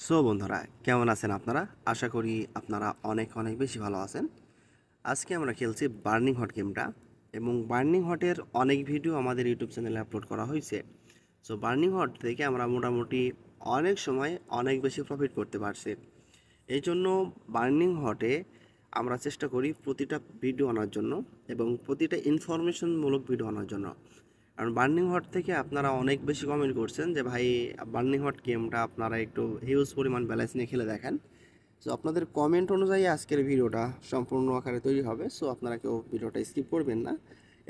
So বন্ধুরা, কেমন আছেন আপনারা? আশা করি আপনারা অনেক অনেক বেশি ভালো আছেন। আজকে আমরা খেলছি বার্নিং হট গেমটা, এবং বার্নিং হটের অনেক ভিডিও আমাদের ইউটিউব চ্যানেলে আপলোড করা হয়েছে। সো বার্নিং হট থেকে আমরা মোটামুটি অনেক সময় অনেক বেশি প্রফিট করতে পারছি। এই জন্য বার্নিং হটে আমরা চেষ্টা করি প্রতিটা ভিডিও আনার জন্য এবং প্রতিটা ইনফরমেশনমূলক ভিডিও আনার জন্য। কারণ বার্নিং হট থেকে আপনারা অনেক বেশি কমেন্ট করছেন যে ভাই, বার্নিং হট গেমটা আপনারা একটু হিউজ পরিমাণ ব্যালেন্স নিয়ে খেলে দেখেন। সো আপনাদের কমেন্ট অনুযায়ী আজকের ভিডিওটা সম্পূর্ণ আকারে তৈরি হবে। সো আপনারা কেউ ভিডিওটা স্কিপ করবেন না,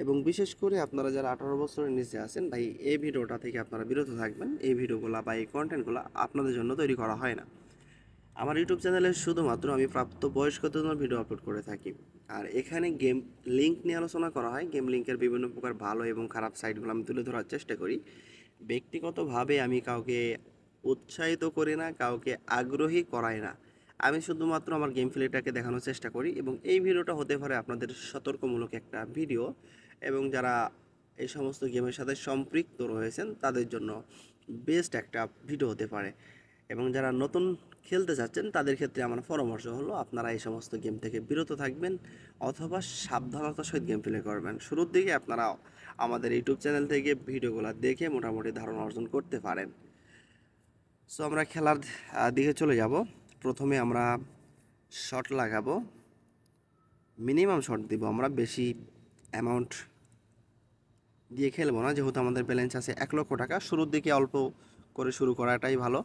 এবং বিশেষ করে আপনারা যারা 18 বছরের নিচে আছেন ভাই, এই ভিডিওটা থেকে আপনারা বিরত থাকবেন। এই ভিডিওগুলো বা এই কন্টেন্টগুলো আপনাদের জন্য তৈরি করা হয় না। আমার ইউটিউব চ্যানেলে শুধুমাত্র আমি প্রাপ্তবয়স্কদের জন্য ভিডিও আপলোড করে থাকি। আর এখানে গেম লিঙ্ক নিয়ে আলোচনা করা হয়। গেম লিঙ্কের বিভিন্ন প্রকার ভালো এবং খারাপ সাইটগুলো আমি তুলে ধরার চেষ্টা করি। ব্যক্তিগতভাবে আমি কাউকে উৎসাহিত করি না, কাউকে আগ্রহী করাই না। আমি শুধুমাত্র আমার গেম প্লেটাকে দেখানোর চেষ্টা করি, এবং এই ভিডিওটা হতে পারে আপনাদের সতর্কমূলক একটা ভিডিও, এবং যারা এই সমস্ত গেমের সাথে সম্পৃক্ত রয়েছেন তাদের জন্য বেস্ট একটা ভিডিও হতে পারে। এবং যারা নতুন খেলতে চাচ্ছেন তাদের ক্ষেত্রে আমার পরামর্শ হলো আপনারা এই সমস্ত গেম থেকে বিরত থাকবেন, অথবা সাবধানতার সহিত গেম প্লে করবেন। শুরুর দিকে আপনারা আমাদের ইউটিউব চ্যানেল থেকে ভিডিওগুলো দেখে মোটামুটি ধারণা অর্জন করতে পারেন। সো আমরা খেলার দিকে চলে যাব। প্রথমে আমরা শট লাগাবো, মিনিমাম শট দিব আমরা, বেশি অ্যামাউন্ট দিয়ে খেলবো না, যেহেতু আমাদের ব্যালেন্স আছে 1,00,000 টাকা। শুরুর দিকে অল্প করে শুরু করাটাই ভালো।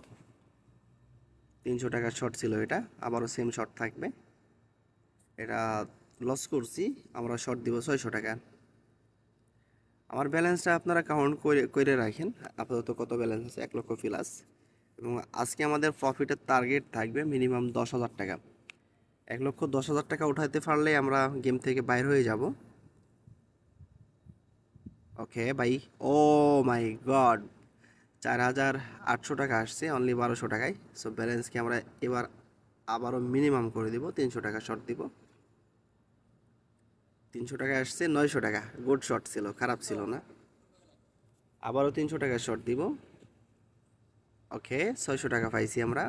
300 টাকার শট ছিল এটা, আবারও সেম শট থাকবে। এটা লস করছি, আমরা শট দিব 600 টাকা। আমার ব্যালেন্সটা আপনারা কাউন্ট করে রাখেন আপাতত কত ব্যালেন্স আছে, 1,00,000 প্লাস। এবং আজকে আমাদের প্রফিটের টার্গেট থাকবে মিনিমাম 10,000 টাকা। 1,10,000 টাকা উঠাইতে পারলে আমরা গেম থেকে বাইর হয়ে যাব। ওকে ভাই, ও মাই গড, 4,800 টাকা আসছে অনলি 1200 টাকায়। সো ব্যালেন্সকে আমরা এবার আবারও মিনিমাম করে দিব, 300 টাকা শর্ট দিব। 300 টাকা আসছে, 900 টাকা। গুড শট ছিল, খারাপ ছিল না। আবারও 300 টাকা শর্ট দিব। ওকে, 600 টাকা পাইছি আমরা।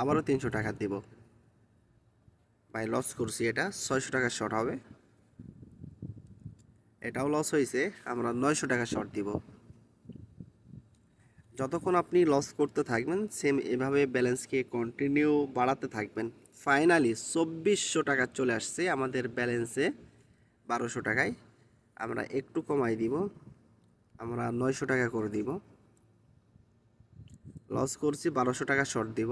আবারও 300 টাকা দিব। ভাই লস করছি, এটা 600 টাকার শর্ট হবে। এটাও লস হয়েছে, আমরা 900 টাকা শর্ট দিব। যতক্ষণ আপনি লস করতে থাকবেন সেম এভাবে ব্যালেন্সকে কন্টিনিউ বাড়াতে থাকবেন। ফাইনালি 2400 টাকা চলে আসছে আমাদের ব্যালেন্সে 1200 টাকায়। আমরা একটু কমাই দিব, আমরা 900 টাকা করে দিব। লস করছি, 1200 টাকা শর্ট দিব।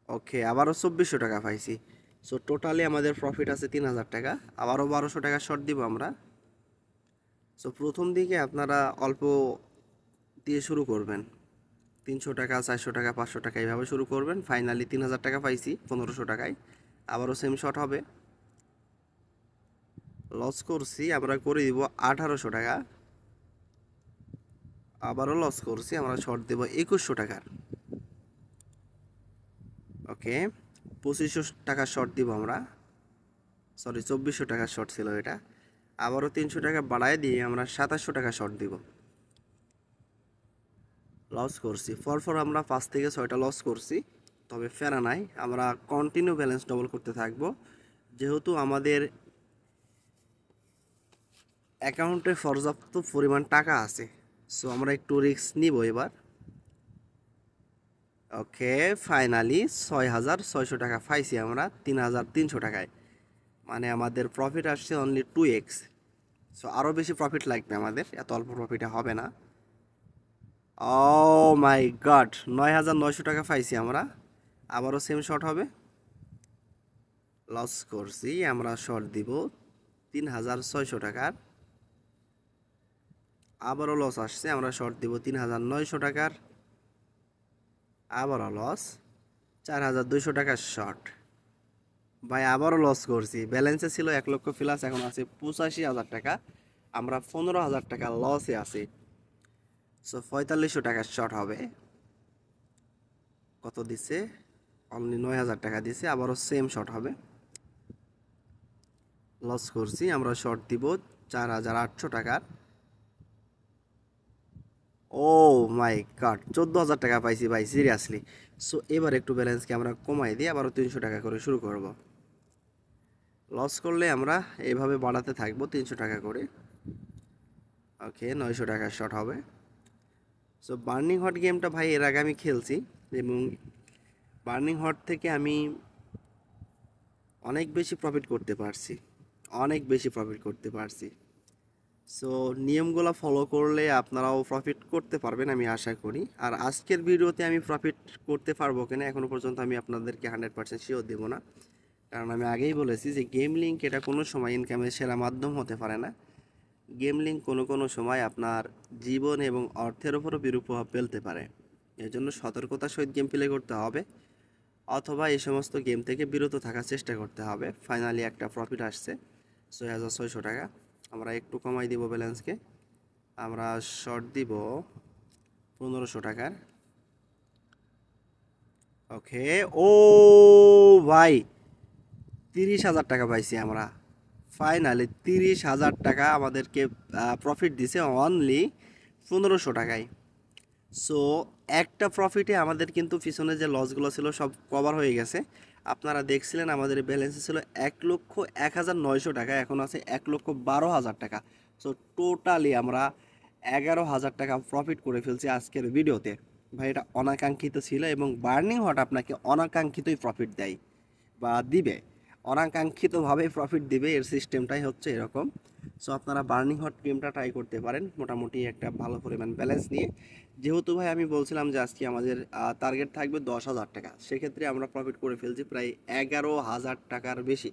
ওকে, আবারও 2400 টাকা পাইছি। সো টোটালি আমাদের প্রফিট আছে 3,000 টাকা। আবারও 1200 টাকা শর্ট দিব আমরা। সো প্রথম দিকে আপনারা অল্প দিয়ে শুরু করবেন, 300 টাকা, 400 টাকা, 500 টাকা এইভাবে শুরু করবেন। ফাইনালি 3,000 টাকা পাইছি 1500 টাকায়। আবারও সেম শট হবে। লস করছি, আমরা করে দিব 1800 টাকা। আবারও লস করছি, আমরা শর্ট দেব 2100 টাকার। ওকে, 2500 টাকার শর্ট দিব আমরা, সরি 2400 টাকার শর্ট ছিল এটা। আবারও 300 টাকা বাড়ায় দিয়ে আমরা 2700 টাকা শর্ট দিব। লস করছি, পরপর আমরা 5 থেকে 6টা লস করছি, তবে ফেরা নাই। আমরা কন্টিনিউ ব্যালেন্স ডবল করতে থাকবো, যেহেতু আমাদের অ্যাকাউন্টে পর্যাপ্ত পরিমাণ টাকা আছে। সো আমরা একটু রিস্ক নিব এবার। ওকে, ফাইনালি 6,600 টাকা পাইছি আমরা 3,300 টাকায়। মানে আমাদের প্রফিট আসছে অনলি 2x। সো আরও বেশি প্রফিট লাগবে আমাদের, এত অল্প প্রফিটে হবে না। ও মাই গড, 9,900 টাকা পাইছি আমরা। আবারও সেম শট হবে। লস করছি, আমরা শর্ট দিব 3,600 টাকার। আবারও লস আসছে, আমরা শর্ট দিব 3,900 টাকার। আবারও লস, 4,200 টাকার শর্ট। ভাই আবারও লস করছি, ব্যালেন্সে ছিল 1,00,000 প্লাস, এখন আছে 85,000 টাকা। আমরা 15,000 টাকা লসে আছি। সো 4,500 টাকার শর্ট হবে। কত দিছে? অনলি 9,000 টাকা দিছে। আবারও সেম শর্ট হবে। লস করছি, আমরা শর্ট দিব 4,800 টাকার। ও মাই গড, 14,000 টাকা পাইছি ভাই, সিরিয়াসলি। সো এবার একটু ব্যালেন্সকে আমরা কমাই দিয়ে আবারও 300 টাকা করে শুরু করব। লস করলে আমরা এইভাবে বাড়াতে থাকবো 300 টাকা করে। ওকে, 900 টাকার শট হবে। সো বার্নিং হট গেমটা ভাই এর আগে আমি খেলছি, এবং বার্নিং হট থেকে আমি অনেক বেশি প্রফিট করতে পারছি, অনেক বেশি প্রফিট করতে পারছি। সো নিয়মগুলো ফলো করলে আপনারাও প্রফিট করতে পারবেন আমি আশা করি। আর আজকের ভিডিওতে আমি প্রফিট করতে পারবো কিনা এখনও পর্যন্ত আমি আপনাদেরকে 100% শিওর দেবো না, কারণ আমি আগেই বলেছি যে গেম লিঙ্ক এটা কোনো সময় ইনকামের সেরা মাধ্যম হতে পারে না। গেম লিঙ্ক কোনো কোনো সময় আপনার জীবন এবং অর্থের উপরও বিরূপ প্রভাব ফেলতে পারে। এর জন্য সতর্কতার সহিত গেম প্লে করতে হবে, অথবা এই সমস্ত গেম থেকে বিরত থাকার চেষ্টা করতে হবে। ফাইনালি একটা প্রফিট আসছে 6,600 টাকা। আমরা একটু কমাই দিব ব্যালেন্সকে, আমরা শর্ট দিব 1500 টাকার। ওকে, ও ভাই 30,000 টাকা পাইছি আমরা। ফাইনালি 30,000 টাকা আমাদেরকে প্রফিট দিছে অনলি 1500 টাকায়। সো একটা প্রফিটে আমাদের কিন্তু পিছনে যে লসগুলো ছিল সব কভার হয়ে গেছে। আপনারা দেখছিলেন আমাদের ব্যালেন্সে ছিল 1,01,900 টাকা, এখন আছে 1,12,000 টাকা। সো টোটালি আমরা 11,000 টাকা প্রফিট করে ফেলছি আজকের ভিডিওতে। ভাই এটা অনাকাঙ্ক্ষিত ছিল, এবং বার্নিং হট আপনাকে অনাকাঙ্ক্ষিতই প্রফিট দেয় বা দিবে, অনাকাঙ্ক্ষিতভাবে প্রফিট দিবে, এর সিস্টেমটাই হচ্ছে এরকম। সো আপনারা বার্নিং হট গেমটা ট্রাই করতে পারেন মোটামুটি একটা ভালো পরিমাণ ব্যালেন্স নিয়ে। যেহেতু ভাই আমি বলছিলাম যে আজকে আমাদের টার্গেট থাকবে 10,000 টাকা, সেক্ষেত্রে আমরা প্রফিট করে ফেলছি প্রায় 11,000 টাকার বেশি।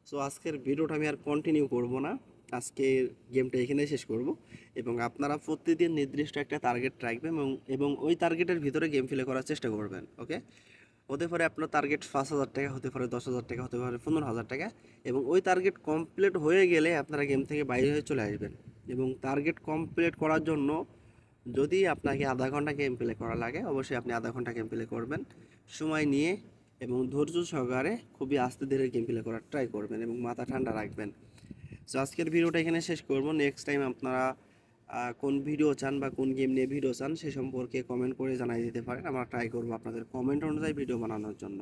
সো আজকের ভিডিওটা আমি আর কন্টিনিউ করব না, আজকের গেমটা এখানেই শেষ করব। এবং আপনারা প্রতিদিন নির্দিষ্ট একটা টার্গেট রাখবেন, এবং ওই টার্গেটের ভিতরে গেম প্লে করার চেষ্টা করবেন। ওকে, হতে পারে আপনার টার্গেট 5,000 টাকা, হতে পারে 10,000 টাকা, হতে পারে 15,000 টাকা। এবং ওই টার্গেট কমপ্লিট হয়ে গেলে আপনারা গেম থেকে বাইরে হয়ে চলে আসবেন। এবং টার্গেট কমপ্লিট করার জন্য যদি আপনাকে আধা ঘন্টা গেম প্লে করা লাগে, অবশ্যই আপনি আধা ঘন্টা গেম প্লে করবেন সময় নিয়ে, এবং ধৈর্য সহকারে খুবই আস্তে ধীরে গেম প্লে করার ট্রাই করবেন এবং মাথা ঠান্ডা রাখবেন। সো আজকের ভিডিওটা এখানে শেষ করব। নেক্সট টাইম আপনারা কোন ভিডিও চান বা কোন গেম নিয়ে ভিডিও চান সে সম্পর্কে কমেন্ট করে জানাই দিতে পারেন, আমরা ট্রাই করব আপনাদের কমেন্ট অনুযায়ী ভিডিও বানানোর জন্য।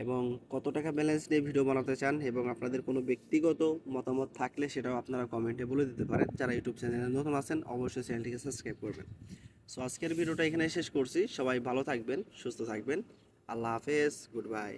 এবং কত টাকা ব্যালেন্স নিয়ে ভিডিও বানাতে চান এবং আপনাদের কোনো ব্যক্তিগত মতামত থাকলে সেটাও আপনারা কমেন্টে বলে দিতে পারেন। যারা ইউটিউব চ্যানেলে নতুন আছেন অবশ্যই চ্যানেলটিকে সাবস্ক্রাইব করবেন। সো আজকের ভিডিওটা এখানে শেষ করছি। সবাই ভালো থাকবেন, সুস্থ থাকবেন। আল্লাহ হাফেজ, গুড বাই।